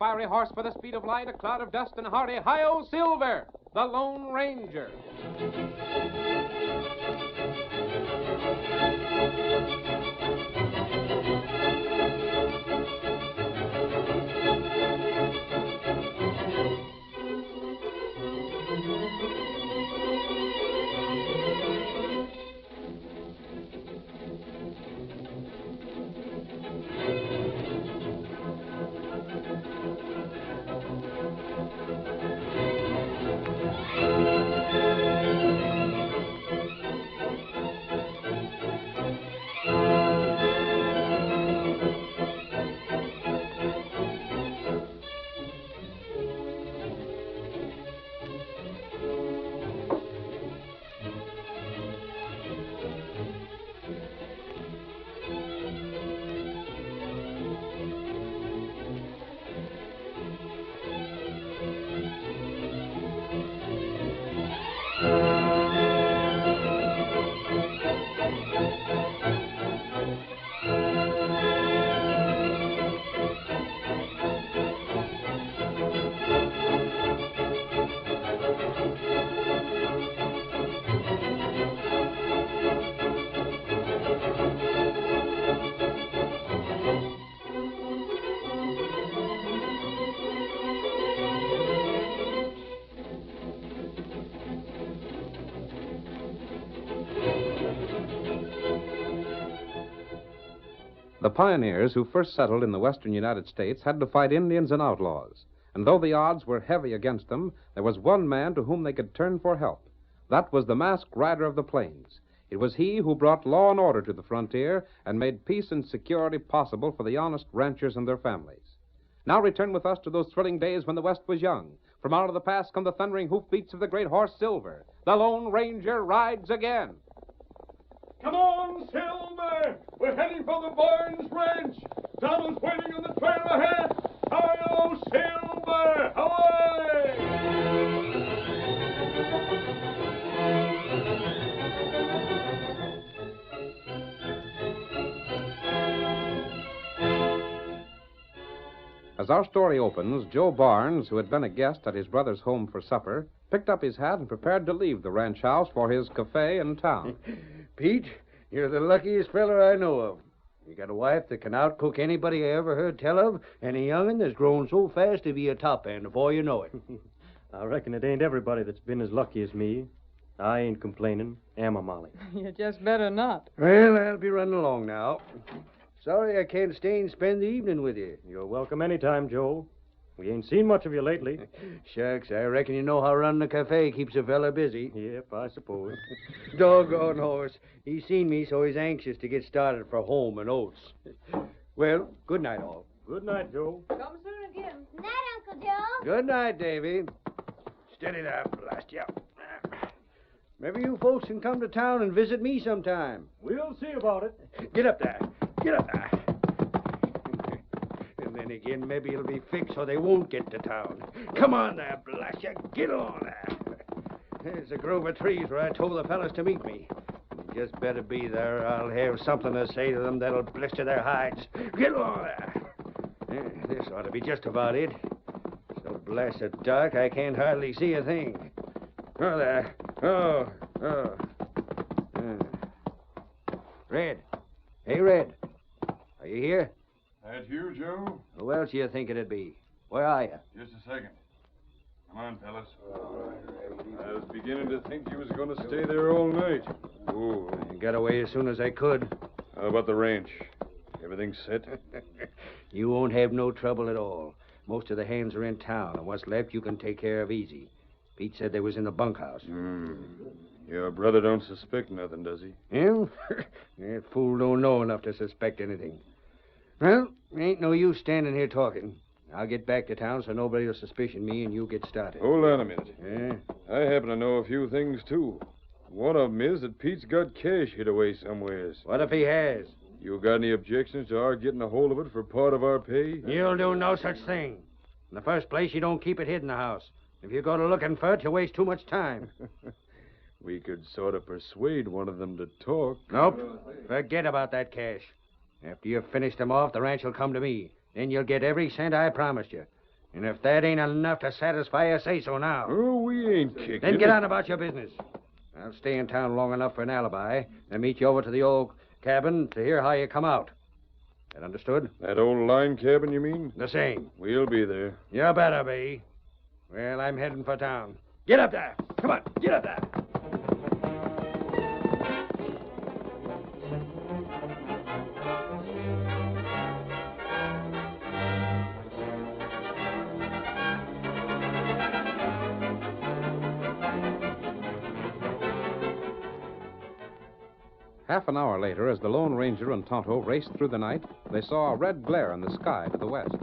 fiery horse for the speed of light, a cloud of dust, and hearty Hi-Yo Silver, the Lone Ranger. The pioneers who first settled in the western United States had to fight Indians and outlaws. And though the odds were heavy against them, there was one man to whom they could turn for help. That was the masked rider of the plains. It was he who brought law and order to the frontier and made peace and security possible for the honest ranchers and their families. Now return with us to those thrilling days when the West was young. From out of the past come the thundering hoofbeats of the great horse Silver. The Lone Ranger rides again. Come on, Silver! We're heading for the Barnes Ranch. Donald's waiting on the trail ahead. Hi-yo, Silver! Away! As our story opens, Joe Barnes, who had been a guest at his brother's home for supper, picked up his hat and prepared to leave the ranch house for his cafe in town. Pete, you're the luckiest feller I know of. You got a wife that can outcook anybody I ever heard tell of, and a young'un that's grown so fast to be a top end before you know it. I reckon it ain't everybody that's been as lucky as me. I ain't complaining, am I, Molly? You just better not. Well, I'll be running along now. Sorry I can't stay and spend the evening with you. You're welcome anytime, Joe. We ain't seen much of you lately. Shucks, I reckon you know how running a cafe keeps a fella busy. Yep, I suppose. Doggone horse. He's seen me, so he's anxious to get started for home and oats. Well, good night, all. Good night, Joe. Come soon again. Night, Uncle Joe. Good night, Davy. Steady there, blast you. Maybe you folks can come to town and visit me sometime. We'll see about it. Get up there. Get up there. And then again, maybe it'll be fixed so they won't get to town. Come on there, blast you. Get on there. There's a grove of trees where I told the fellas to meet me. You just better be there. I'll have something to say to them that'll blister their hides. Get on there. This ought to be just about it. So blasted dark, I can't hardly see a thing. Oh, there. Oh. Red. Hey, Red. Are you here? That you, Joe? Who else you think it'd be? Where are you? Just a second. Come on, fellas. I was beginning to think you was going to stay there all night. Oh, I got away as soon as I could. How about the ranch? Everything set? You won't have no trouble at all. Most of the hands are in town, and what's left you can take care of easy. Pete said they was in the bunkhouse. Your brother don't suspect nothing, does he? Him? That fool don't know enough to suspect anything. Well, ain't no use standing here talking. I'll get back to town so nobody will suspicion me and you get started. Hold on a minute. Yeah? I happen to know a few things, too. One of them is that Pete's got cash hid away somewheres. What if he has? You got any objections to our getting a hold of it for part of our pay? You'll do no such thing. In the first place, you don't keep it hid in the house. If you go to looking for it, you waste too much time. We could sort of persuade one of them to talk. Nope. Forget about that cash. After you've finished them off, the ranch will come to me. Then you'll get every cent I promised you. And if that ain't enough to satisfy you, say so now. Oh, we ain't kicking. Then get on about your business. I'll stay in town long enough for an alibi and meet you over to the old cabin to hear how you come out. That understood? That old line cabin, you mean? The same. We'll be there. You better be. Well, I'm heading for town. Get up there. Come on, get up there. Half an hour later, as the Lone Ranger and Tonto raced through the night, they saw a red glare in the sky to the west.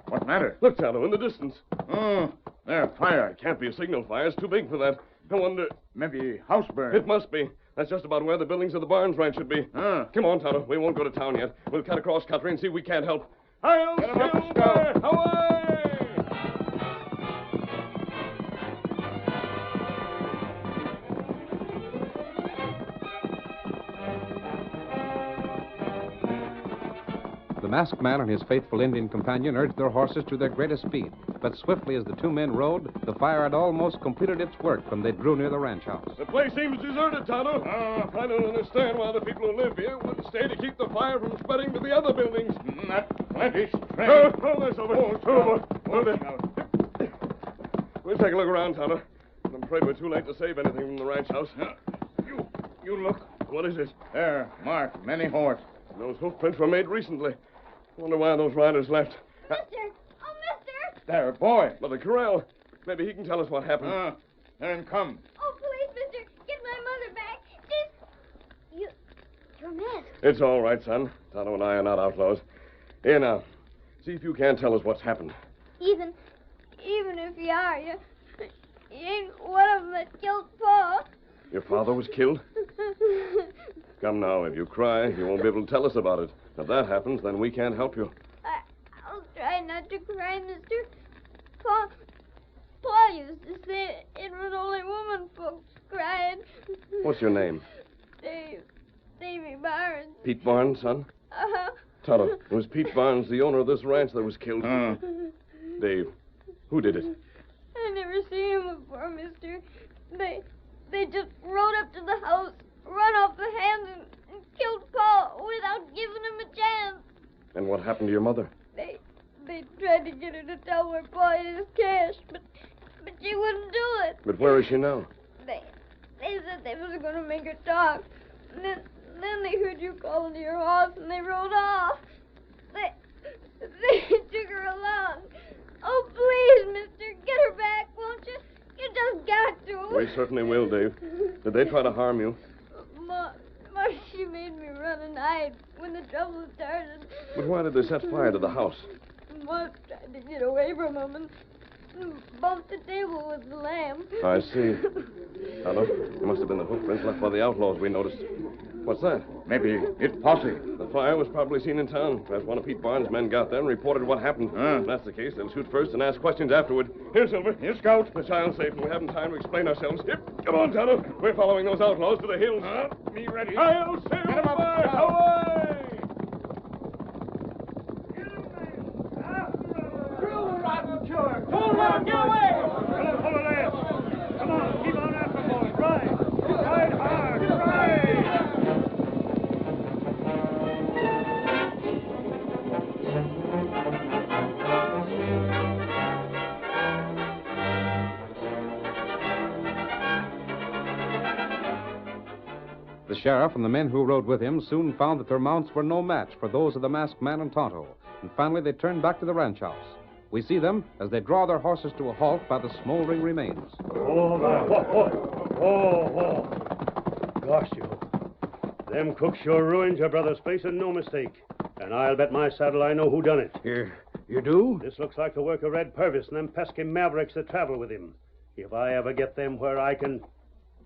What matter? Look, Tonto, in the distance. Oh, there, fire. It can't be a signal fire. It's too big for that. I wonder... Maybe house burn. It must be. That's just about where the buildings of the Barnes ranch should be. Come on, Tonto. We won't go to town yet. We'll cut across country and see if we can't help. I'll Get 'em up, Silver! Away! The masked man and his faithful Indian companion urged their horses to their greatest speed. But swiftly as the two men rode, the fire had almost completed its work when they drew near the ranch house. The place seems deserted, Tonto. I don't understand why the people who live here wouldn't stay to keep the fire from spreading to the other buildings. Not plenty strength. This over. We'll take a look around, Tonto. I'm afraid we're too late to save anything from the ranch house. You look. What is it? There, marked, many horse. Those hoof prints were made recently. Wonder why those riders left. Mister! Oh, mister! There, boy. Mother Corral. Maybe he can tell us what happened. Then come. Oh, please, mister, get my mother back. You're masked. It's all right, son. Tonto and I are not outlaws. Here now. See if you can't tell us what's happened. Even if you are, you ain't one of them that killed Pa. Your father was killed? Come now, if you cry, you won't be able to tell us about it. If that happens, then we can't help you. I'll try not to cry, mister. Pa used to say it was only woman folks cried. What's your name? Davy Barnes. Pete Barnes, son? Uh-huh. Tonto, it was Pete Barnes, the owner of this ranch, that was killed. Dave, who did it? I never seen him before, mister. They just rode up to the house, run off the hands, and killed Pa without giving him a chance. And what happened to your mother? They tried to get her to tell where Pa hid his cash, but she wouldn't do it. But where is she now? They said they was going to make her talk. And then they heard you calling to your horse, and they rode off. They took her along. Oh, please, mister, get her back, won't you? You just got to. We certainly will, Dave. Did they try to harm you? Ma, she made me run and hide when the trouble started. But why did they set fire to the house? Ma tried to get away from him and bumped the table with the lamb. I see. Tonto, it must have been the footprints left by the outlaws we noticed. What's that? Maybe it's posse. The fire was probably seen in town. Perhaps one of Pete Barnes' men got there and reported what happened. If that's the case, they'll shoot first and ask questions afterward. Here, Silver. Here, Scout. The child's safe, and we haven't time to explain ourselves. Here, come on, Tonto. We're following those outlaws to the hills. Me ready. I'll Get 'em up, Silver! Scout. Away! Hold on, get away! Hold it there. Come on, keep on after, boys. Ride hard. Ride! The sheriff and the men who rode with him soon found that their mounts were no match for those of the masked man and Tonto, and finally they turned back to the ranch house. We see them as they draw their horses to a halt by the smoldering remains. Oh. Gosh, you. Them cooks sure ruined your brother's place, and no mistake. And I'll bet my saddle I know who done it. You do? This looks like the work of Red Purvis and them pesky mavericks that travel with him. If I ever get them where I can...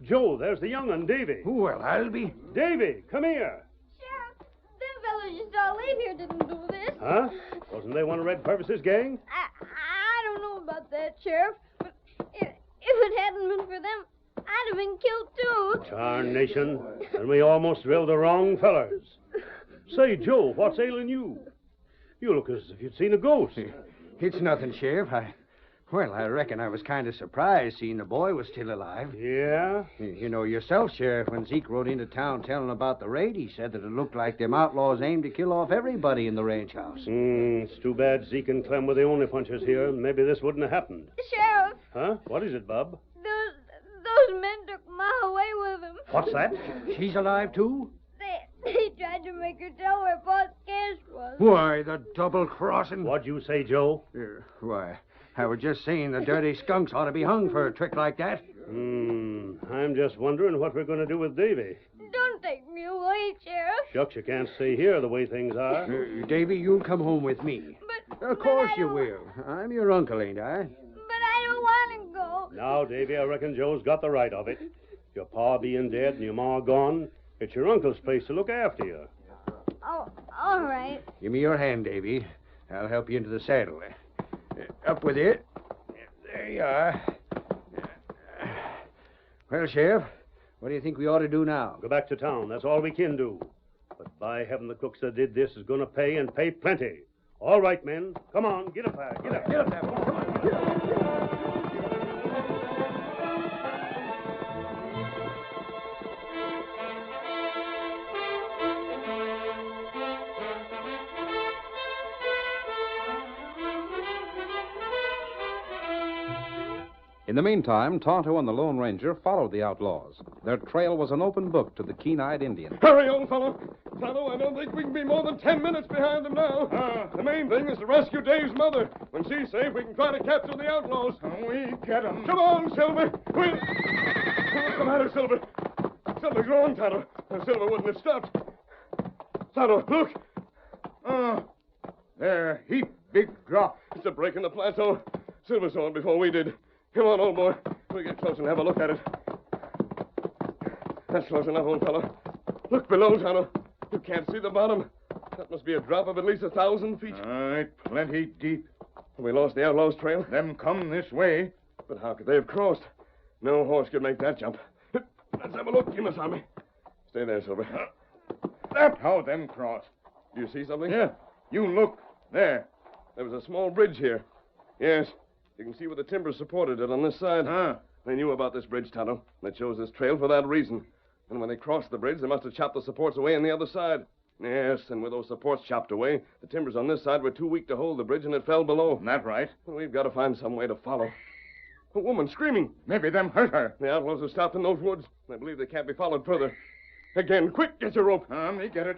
Joe, there's the young un, Davy. Well, I'll be. Davy, come here. Sheriff, them fellows you saw leave here didn't do this. Huh? Wasn't they one of Red Purvis's gang? I don't know about that, Sheriff, but if it hadn't been for them, I'd have been killed too. Tarnation. And we almost drilled the wrong fellers. Say, Joe, what's ailing you? You look as if you'd seen a ghost. It's nothing, Sheriff. I reckon I was kind of surprised seeing the boy was still alive. Yeah? You know yourself, Sheriff, when Zeke rode into town telling about the raid, he said that it looked like them outlaws aimed to kill off everybody in the ranch house. It's too bad Zeke and Clem were the only punchers here. Maybe this wouldn't have happened. Sheriff, Huh? What is it, Bub? those men took Ma away with them. What's that? She's alive, too? They tried to make her tell where Pa's cash was. Why, the double-crossing... What'd you say, Joe? Why, I was just saying the dirty skunks ought to be hung for a trick like that. I'm just wondering what we're going to do with Davy. Don't take me away, Sheriff. Shucks, you can't stay here the way things are. Davy, you'll come home with me. Of course you will. I'm your uncle, ain't I? But I don't want to go. Now, Davy, I reckon Joe's got the right of it. Your pa being dead and your ma gone, it's your uncle's place to look after you. Oh, all right. Give me your hand, Davy. I'll help you into the saddle. Up with it. There you are. Well, Sheriff, what do you think we ought to do now? Go back to town. That's all we can do. But by heaven, the crooks that did this is going to pay and pay plenty. All right, men. Come on. Get up there. Get up. Get up there. Come on. Get up. In the meantime, Tonto and the Lone Ranger followed the outlaws. Their trail was an open book to the keen-eyed Indian. Hurry, old fellow. Tonto, I don't think we can be more than 10 minutes behind them now. The main thing is to rescue Dave's mother. When she's safe, we can try to capture the outlaws. We get them. Come on, Silver. We'll... What's the matter, Silver? Something's wrong, Tonto. Silver wouldn't have stopped. Tonto, look. There, heap big drop. It's a break in the plateau. Silver saw it before we did. Come on, old boy. We'll get close and have a look at it. That's close enough, old fellow. Look below, Tonto. You can't see the bottom. That must be a drop of at least 1,000 feet. Aye, plenty deep. We lost the outlaws' trail. Them come this way. But how could they have crossed? No horse could make that jump. Let's have a look, Kimasabi. Stay there, Silver. That's how them cross. Do you see something? Yeah, you look. There. There was a small bridge here. Yes. You can see where the timber supported it on this side. They knew about this bridge, Tonto. They chose this trail for that reason. And when they crossed the bridge, they must have chopped the supports away on the other side. Yes, and with those supports chopped away, the timbers on this side were too weak to hold the bridge, and it fell below. Isn't that right? Well, we've got to find some way to follow. A woman screaming. Maybe them hurt her. The outlaws have stopped in those woods. I believe they can't be followed further. Again, quick, get your rope. Me get it.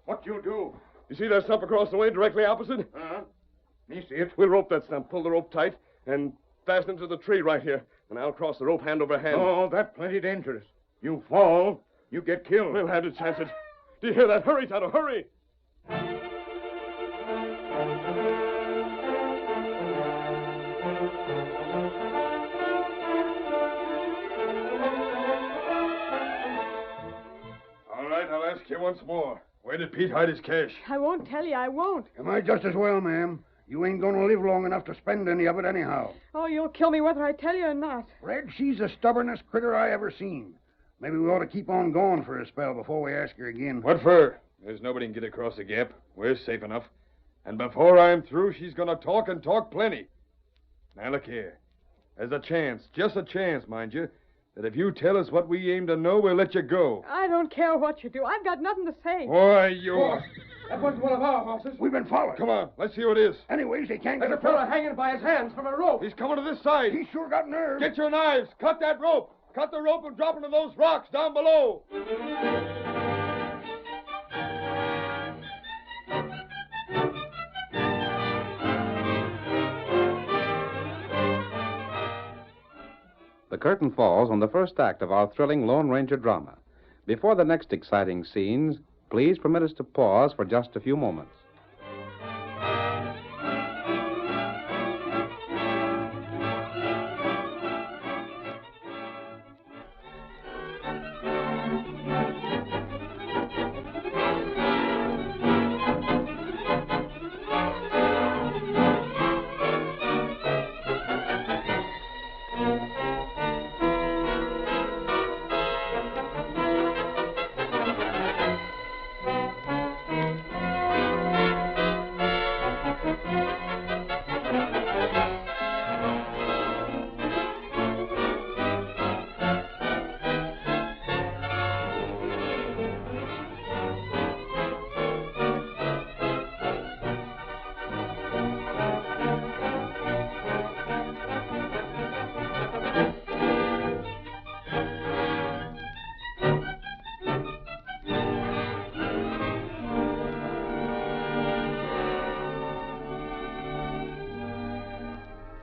What you do? You see that stump across the way directly opposite? Me see it. We'll rope that stump, pull the rope tight, and fasten it to the tree right here. And I'll cross the rope hand over hand. Oh, that's plenty dangerous. You fall, you get killed. We'll have to chance it. Do you hear that? Hurry, Tonto, hurry! All right, I'll ask you once more. Where did Pete hide his cash? I won't tell you. I won't. You might just as well, ma'am. You ain't going to live long enough to spend any of it anyhow. Oh, you'll kill me whether I tell you or not. Red, she's the stubbornest critter I ever seen. Maybe we ought to keep on going for a spell before we ask her again. What for? There's nobody can get across the gap. We're safe enough. And before I'm through, she's going to talk and talk plenty. Now, look here. There's a chance, just a chance, mind you, that if you tell us what we aim to know, we'll let you go. I don't care what you do. I've got nothing to say. Why, you... That wasn't one of our horses. We've been followed. Come on, let's see who it is. Anyways, they can't get There's a fella hanging by his hands from a rope. He's coming to this side. He's sure got nerve. Get your knives. Cut that rope. Cut the rope and drop into those rocks down below. The curtain falls on the first act of our thrilling Lone Ranger drama. Before the next exciting scenes, please permit us to pause for just a few moments.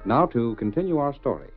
Now, to continue our story.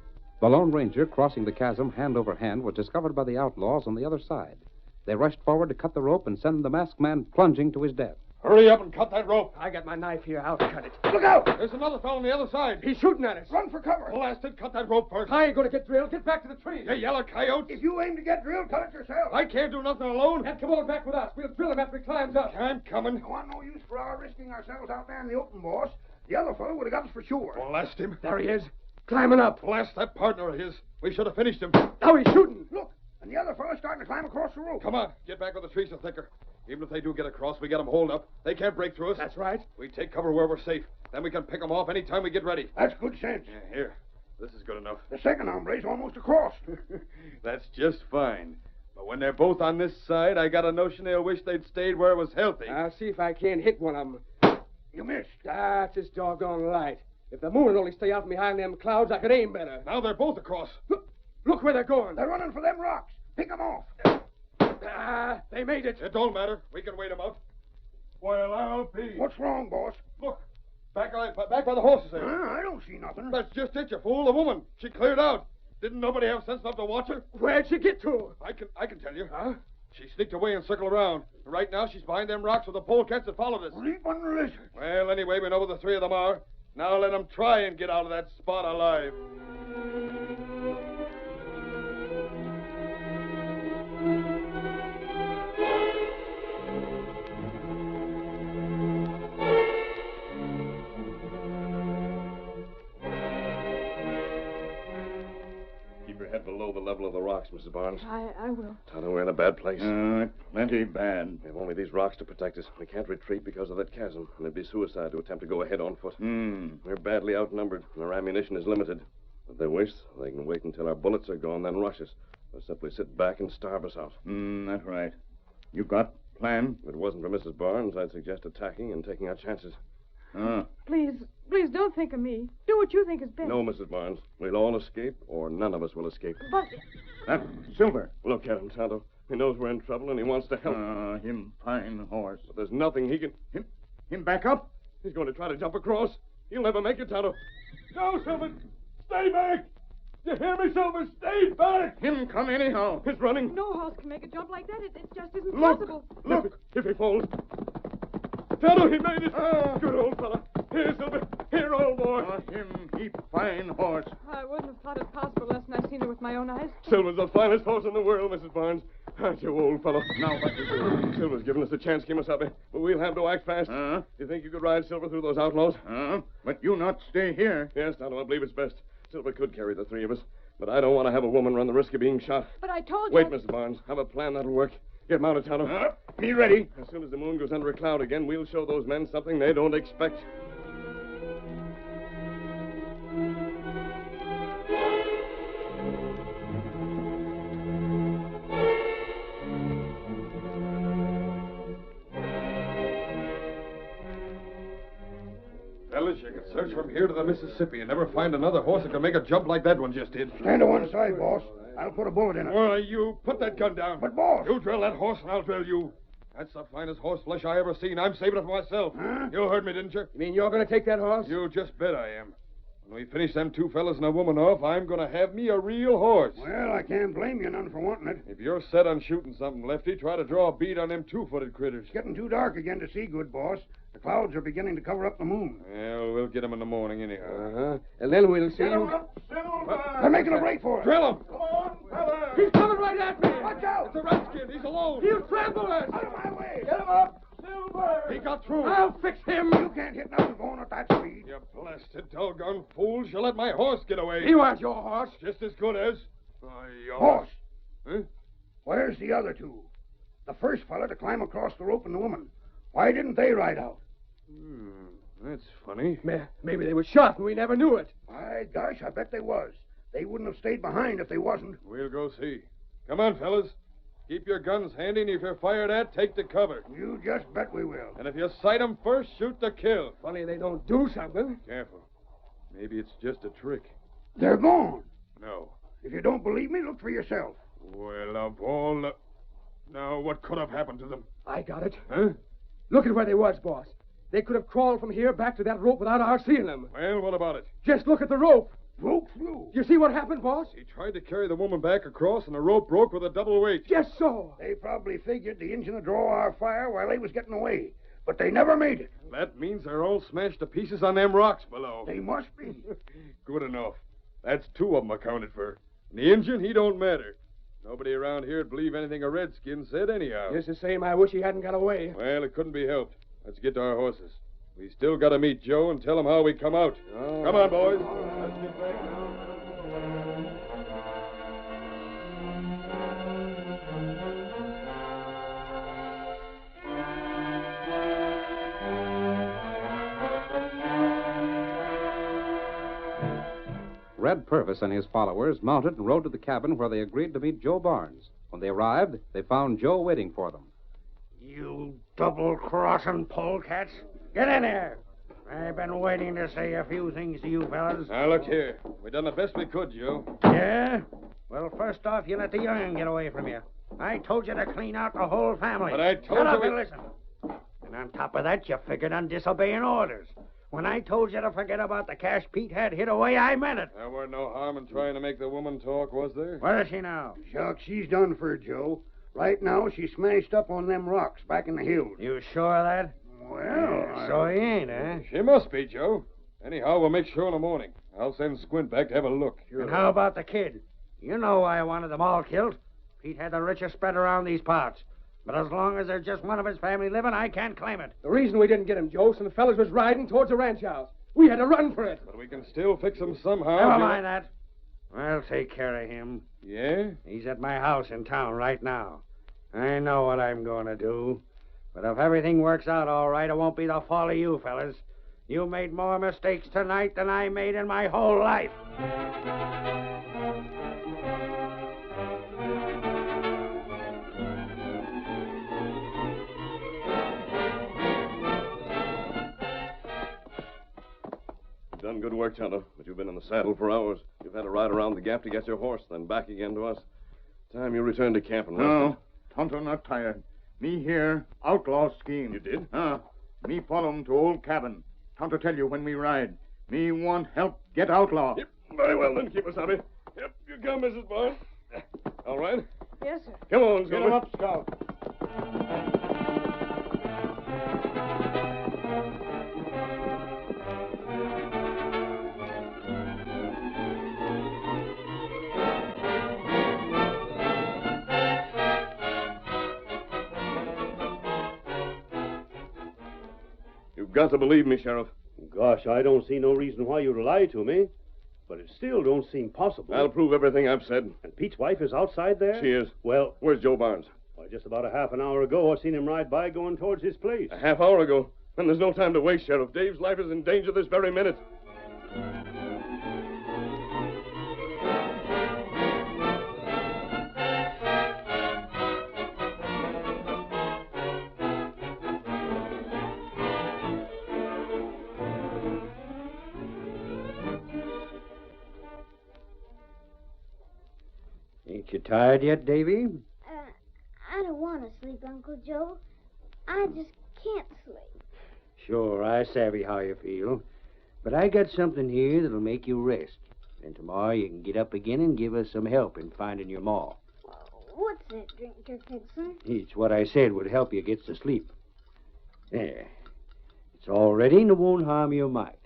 The Lone Ranger, crossing the chasm hand over hand, was discovered by the outlaws on the other side. They rushed forward to cut the rope and send the masked man plunging to his death. Hurry up and cut that rope. I got my knife here. I'll cut it. Look out! There's another fellow on the other side. He's shooting at us. Run for cover. Blasted, cut that rope first. I ain't going to get drilled. Get back to the tree. You yellow coyotes. If you aim to get drilled, cut it yourself. I can't do nothing alone. And come on back with us. We'll drill him after he climbs up. I'm coming. There wasn't no use for our risking ourselves out there in the open, boss. The other fellow would have got us for sure. Blast him. There he is. Climbing up. Blast that partner of his. We should have finished him. Now he's shooting. Look, and the other fellow's starting to climb across the rope. Come on. Get back where the trees are thicker. Even if they do get across, we get them holed up. They can't break through us. That's right. We take cover where we're safe. Then we can pick them off any time we get ready. That's good sense. Yeah, here. This is good enough. The second hombre's almost across. That's just fine. But when they're both on this side, I got a notion they'll wish they'd stayed where it was healthy. I'll see if I can't hit one of them. You missed. That's just doggone light. If the moon would only stay out behind them clouds, I could aim better. Now they're both across. Look where they're going. They're running for them rocks. Pick them off. They made it. It don't matter. We can wait them out. Well, I'll be. What's wrong, boss? Look. Back by the horses there. I don't see nothing. That's just it, you fool. The woman. She cleared out. Didn't nobody have sense enough to watch her? Where'd she get to? I can tell you. Huh? She sneaked away and circled around. Right now, she's behind them rocks with the polecats that followed us. Leaping lizard. Well, anyway, we know where the three of them are. Now let them try and get out of that spot alive. Keep your head below the level of the rocks, Mrs. Barnes. I will. Tonto, we're in a bad place. Plenty bad. We have only these rocks to protect us. We can't retreat because of that chasm, and it'd be suicide to attempt to go ahead on foot. We're badly outnumbered, and our ammunition is limited. If they wish, they can wait until our bullets are gone, then rush us. Or simply sit back and starve us out. That's right. You got plan? If it wasn't for Mrs. Barnes, I'd suggest attacking and taking our chances. Please don't think of me. Do what you think is best. No, Mrs. Barnes. We'll all escape, or none of us will escape. But That's Silver. Look at him, Tonto. He knows we're in trouble, and he wants to help. Him fine horse. But there's nothing he can... Him back up? He's going to try to jump across. He'll never make it, Tonto. No, Silver! Stay back! You hear me, Silver? Stay back! Him come anyhow. He's running. no horse can make a jump like that. It just isn't Look! possible. Look! If he falls... Tonto, he made it! Good old fella. Here, Silver. Here, old boy. Him heap fine horse. I wouldn't have thought it possible unless I seen it with my own eyes. Silver's the finest horse in the world, Mrs. Barnes. Aren't you, old fellow? Now what to do? Silver's given us a chance, Kemosabe, but we'll have to act fast. Do you think you could ride Silver through those outlaws? But you not stay here. Yes, Tonto, I believe it's best. Silver could carry the three of us, but I don't want to have a woman run the risk of being shot. But I told you... Wait, Mrs. Barnes. Have a plan that'll work. Get mounted, Tonto. Be ready. As soon as the moon goes under a cloud again, we'll show those men something they don't expect. Fellas, you can search from here to the Mississippi and never find another horse that can make a jump like that one just did. Stand to one side, boss. I'll put a bullet in it. Well, you put that gun down. But, boss. You drill that horse and I'll drill you. That's the finest horse flesh I ever seen. I'm saving it for myself. Huh? You heard me, didn't you? You mean you're going to take that horse? You just bet I am. When we finish them two fellas and a woman off, I'm going to have me a real horse. Well, I can't blame you none for wanting it. If you're set on shooting something, Lefty, try to draw a bead on them two-footed critters. It's getting too dark again to see good, boss. The clouds are beginning to cover up the moon. Well, we'll get 'em in the morning anyhow. Uh-huh. And then we'll see you... They're making a break for it. Drill 'em! Come on, fellas. He's coming right at me! Watch out. It's a redskin. He's alone. He'll trample us! Out of my way. Get him up. Silver. He got through. I'll fix him! You can't hit nothing going at that speed. You blasted doggone fools. You let my horse get away. He was your horse. Just as good as... Horse. Huh? Where's the other two? The first fella to climb across the rope and the woman. Why didn't they ride out? That's funny. Maybe they were shot and we never knew it. My gosh, I bet they was. They wouldn't have stayed behind if they wasn't. We'll go see. Come on, fellas. Keep your guns handy, and if you're fired at, take the cover. You just bet we will. And if you sight 'em first, shoot to kill. Funny they don't do something. Careful. Maybe it's just a trick. They're gone. No. If you don't believe me, look for yourself. Well, of all the... Now, what could have happened to them? I got it. Huh? Look at where they was, boss. They could have crawled from here back to that rope without our seeing them. Well, what about it? Just look at the rope. Rope flew. You see what happened, boss? He tried to carry the woman back across, and the rope broke with a double weight. Just so. They probably figured the engine would draw our fire while they was getting away. But they never made it. That means they're all smashed to pieces on them rocks below. They must be. Good enough. That's 2 of them accounted for. And the engine, he don't matter. Nobody around here'd believe anything a redskin said anyhow. Just the same, I wish he hadn't got away. Well, it couldn't be helped. Let's get to our horses. We still got to meet Joe and tell him how we come out. Oh. Come on, boys. Let's get back now. Red Purvis and his followers mounted and rode to the cabin where they agreed to meet Joe Barnes. When they arrived, they found Joe waiting for them. You double-crossing polecats. Get in here. I've been waiting to say a few things to you fellas. Now, look here. We done the best we could, Joe. Yeah? Well, first off, you let the young'un get away from you. I told you to clean out the whole family. But I told Shut up you and listen. And on top of that, you figured on disobeying orders. When I told you to forget about the cash Pete had hid away, I meant it. There weren't no harm in trying to make the woman talk, was there? Where is she now? Shucks, she's done for, Joe. Right now, she's smashed up on them rocks back in the hills. You sure of that? Well, So he ain't, eh? She must be, Joe. Anyhow, we'll make sure in the morning. I'll send Squint back to have a look. And how about the kid? You know why I wanted them all killed. Pete had the richest spread around these parts. But as long as there's just one of his family living, I can't claim it. The reason we didn't get him, Joe, some fellas was riding towards the ranch house. We had to run for it. But we can still fix him somehow. Never Joe. mind that. I'll take care of him. Yeah? He's at my house in town right now. I know what I'm going to do. But if everything works out all right, it won't be the fault of you fellas. You made more mistakes tonight than I made in my whole life. Done good work, Tonto, but you've been in the saddle for hours. You've had to ride around the gap to get your horse, then back again to us. Time you return to camp and rest. No, Tonto not tired. Me here, outlaw scheme. You did? Me follow 'em to old cabin. Tonto tell you when we ride. Me want help get outlaw. Yep. Very well, then. Keep us happy. Yep. You come, Mrs. Barnes. All right. Yes, sir. Come on, Get 'em Silver. up, Scout. You've got to believe me, Sheriff. Gosh, I don't see no reason why you'd lie to me. But it still don't seem possible. I'll prove everything I've said. And Pete's wife is outside there? She is. Well, Where's Joe Barnes? why, just about a half an hour ago, I seen him ride by going towards his place. A half hour ago. And there's no time to waste, Sheriff. Dave's life is in danger this very minute. Ain't you tired yet, Davy? I don't want to sleep, Uncle Joe. I just can't sleep. Sure, I savvy how you feel. But I got something here that'll make you rest. And tomorrow you can get up again and give us some help in finding your ma. What's that drink you're fixing? It's what I said would help you get to sleep. There. It's all ready and it won't harm your mind.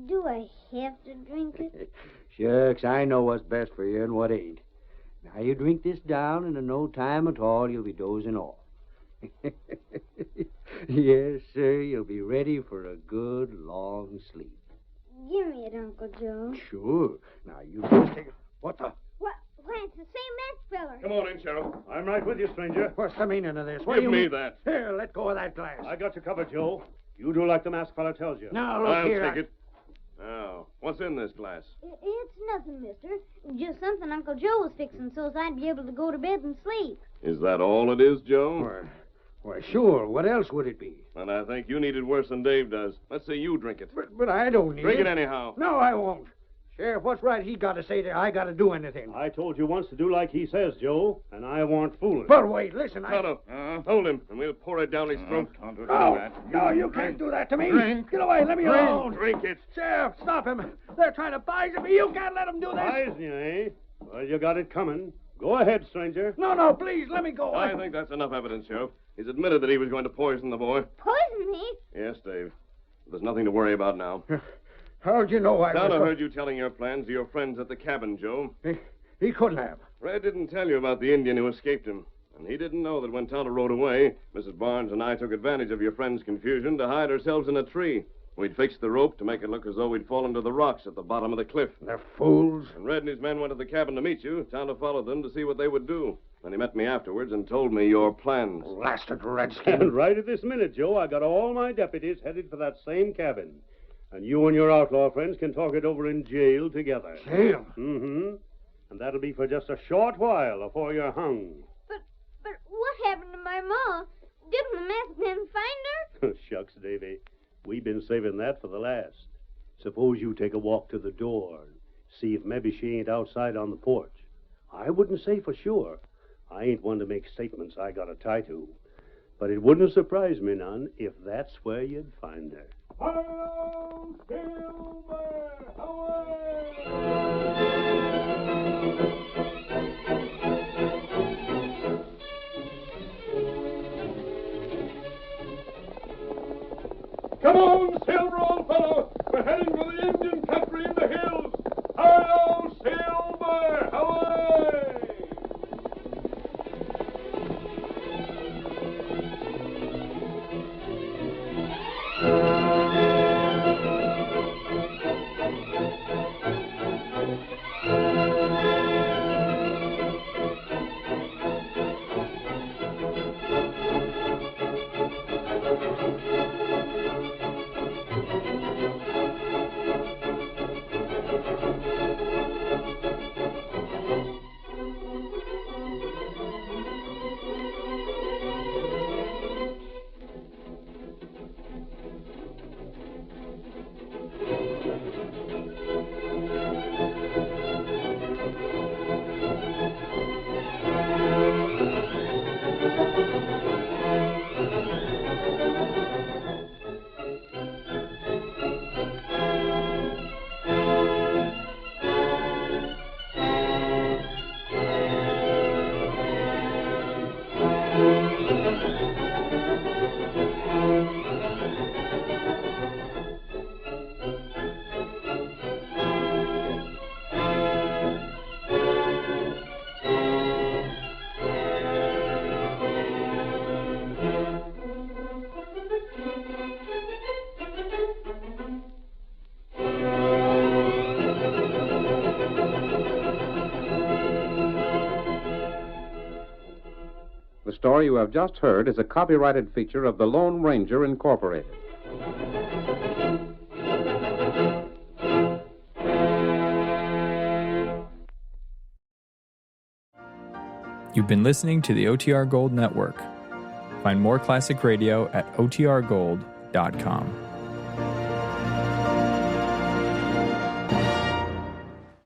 Do I have to drink it? Shucks, I know what's best for you and what ain't. Now you drink this down, and in no time at all you'll be dozing off. Yes, sir, you'll be ready for a good long sleep. Give me it, Uncle Joe. Sure. Now you just take it. What the? Why, it's the same masked feller. Come on in, Sheriff. I'm right with you, stranger. What's the meaning of this? What Give do you me mean? that. Here, let go of that glass. I got you covered, Joe. You do like the masked fella tells you. Now, look I'll here. take it. Now, what's in this glass? It's nothing, mister. Just something Uncle Joe was fixing so's I'd be able to go to bed and sleep. Is that all it is, Joe? Why, sure. What else would it be? And I think you need it worse than Dave does. Let's see you drink it. But I don't need Drink it anyhow. No, I won't. Sheriff, what's right he got to say that I got to do anything? I told you once to do like he says, Joe, and I weren't fooling. But wait, listen, Tonto, hold him, and we'll pour it down his throat. No, you can't do that to me. Drink. Get away, let me alone. Drink it. Sheriff, stop him. They're trying to poison me. You can't let them do this. Poison you, eh? Well, you got it coming. Go ahead, stranger. No, please, let me go. I think that's enough evidence, Sheriff. He's admitted that he was going to poison the boy. Poison me? Yes, Dave. There's nothing to worry about now. How'd you know I Tonto was... heard you telling your plans to your friends at the cabin, Joe. He couldn't have. Red didn't tell you about the Indian who escaped him. And he didn't know that when Tonto rode away, Mrs. Barnes and I took advantage of your friend's confusion to hide ourselves in a tree. We'd fixed the rope to make it look as though we'd fallen to the rocks at the bottom of the cliff. They're fools. When Red and his men went to the cabin to meet you, Tonto followed them to see what they would do. Then he met me afterwards and told me your plans. Blasted redskin. And right at this minute, Joe, I got all my deputies headed for that same cabin. And you and your outlaw friends can talk it over in jail together. Jail? Mm-hmm. And that'll be for just a short while before you're hung. But what happened to my ma? Didn't the masked men find her? Shucks, Davy. We've been saving that for the last. Suppose you take a walk to the door and see if maybe she ain't outside on the porch. I wouldn't say for sure. I ain't one to make statements I got a tie to. But it wouldn't surprise me none if that's where you'd find her. Hello, Silver! Away! Come on, Silver, old fellow! We're heading for the Indian country in the hills! Hello, Silver! Away! The story you have just heard is a copyrighted feature of the Lone Ranger Incorporated. You've been listening to the OTR Gold Network. Find more classic radio at otrgold.com.